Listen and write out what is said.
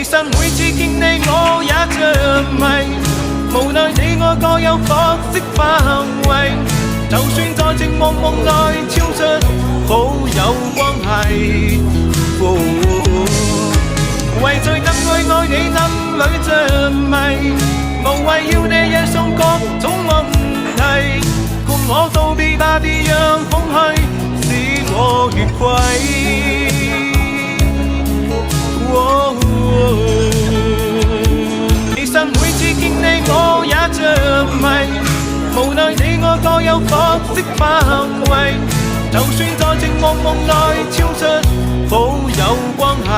實每次見你我也着迷，無奈你我各有角色範圍，就算在寂寞夢內超出好友關係，為在更愛你暗裏着迷，無謂要你惹上各種問題，共我道別吧，別讓空虛使我越軌。其實每次見你我也着迷，無奈你我各有角色範圍，就算在寂寞夢內超出好友關係。